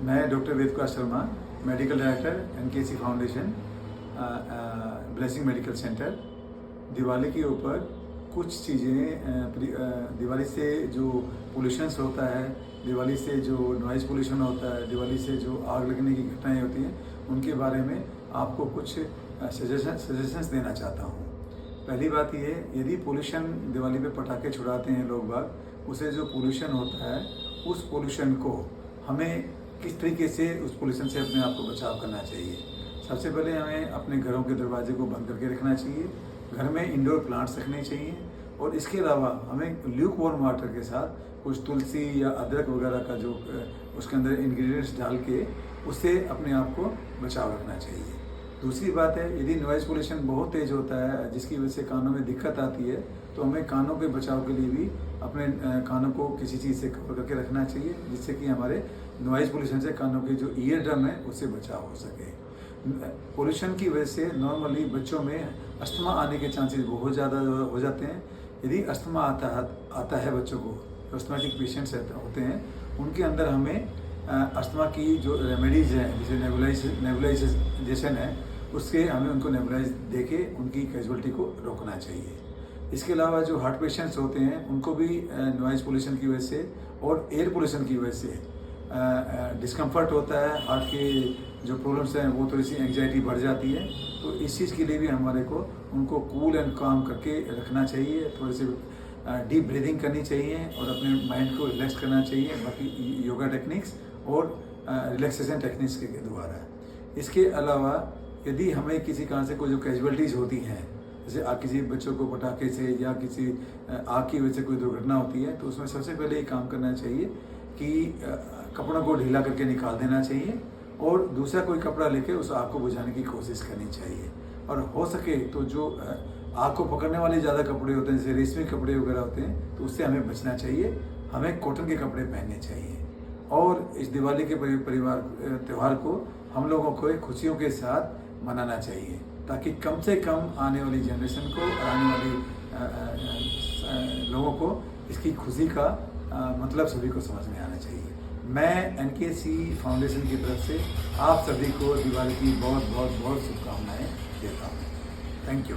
मैं doctor Ved Prakash Sharma, medical director NKC foundation, blessing medical centre. Diwali के ऊपर कुछ चीज़ें, दिवाली से जो पोल्यूशंस होता है, दिवाली से जो नॉइज़ पोल्यूशन होता है, दिवाली से जो आग लगने की घटनाएं होती हैं, उनके बारे में आपको कुछ सजेशंस देना चाहता हूँ। पहली बात ये, यदि पोल्यूशन दिवाली पे पटाखे छुड़ाते हैं लोग बाग, उसे जो पोल्यूशन होता है उस पोल्यूशन को हमें किस तरीके से उस पोल्यूशन से अपने आप को बचाव करना चाहिए। सबसे पहले हमें अपने घरों के दरवाजे को बंद करके रखना चाहिए, घर में इंडोर प्लांट्स रखने चाहिए, और इसके अलावा हमें ल्यूक वार्म वाटर के साथ कुछ तुलसी या अदरक वगैरह का जो उसके अंदर इंग्रेडिएंट्स डाल के उससे अपने आप को बचाव रखना चाहिए। दूसरी बात है, यदि नॉइज़ पोल्यूशन बहुत तेज़ होता है जिसकी वजह से कानों में दिक्कत आती है, तो हमें कानों के बचाव के लिए भी अपने कानों को किसी चीज़ से कवर करके रखना चाहिए, जिससे कि हमारे नॉइज़ पोल्यूशन से कानों के जो ईयर ड्रम है उससे बचाव हो सके। पोल्यूशन की वजह से नॉर्मली बच्चों में अस्थमा आने के चांसेस बहुत ज़्यादा हो जाते हैं। यदि अस्थमा आता है बच्चों को, अस्थमेटिक पेशेंट्स होते हैं, उनके अंदर हमें अस्थमा की जो रेमेडीज़ हैं, जैसे नेबुलाइजेशन है, उससे हमें उनको नेबुलाइज देके उनकी कैजुअलिटी को रोकना चाहिए। इसके अलावा जो हार्ट पेशेंट्स होते हैं, उनको भी नॉइज़ पोल्यूशन की वजह से और एयर पोल्यूशन की वजह से डिस्कम्फर्ट होता है, हार्ट के जो प्रॉब्लम्स हैं वो थोड़ी सी एंग्जाइटी बढ़ जाती है। तो इस चीज़ के लिए भी हमारे को उनको कूल एंड काम करके रखना चाहिए, थोड़े से डीप ब्रीदिंग करनी चाहिए और अपने माइंड को रिलैक्स करना चाहिए, बाकी योगा टेक्निक्स और रिलैक्सेशन टेक्निक्स के द्वारा। इसके अलावा यदि हमें किसी कारण से कोई जो कैजुअलिटीज़ होती हैं, जैसे किसी बच्चों को पटाखे से या किसी आग की वजह से कोई दुर्घटना होती है, तो उसमें सबसे पहले ये काम करना चाहिए कि कपड़ों को ढीला करके निकाल देना चाहिए और दूसरा कोई कपड़ा लेके उस आग को बुझाने की कोशिश करनी चाहिए। और हो सके तो जो आग को पकड़ने वाले ज़्यादा कपड़े होते हैं, जैसे रेशमी कपड़े वगैरह होते हैं, तो उससे हमें बचना चाहिए। हमें कॉटन के कपड़े पहनने चाहिए। और इस दिवाली के त्यौहार को हम लोगों को खुशियों के साथ मनाना चाहिए, ताकि कम से कम आने वाली जनरेशन को, आने वाली लोगों को इसकी खुशी का मतलब सभी को समझ में आना चाहिए। मैं एनकेसी फाउंडेशन की तरफ से आप सभी को दिवाली की बहुत बहुत बहुत शुभकामनाएं देता हूँ। Thank you.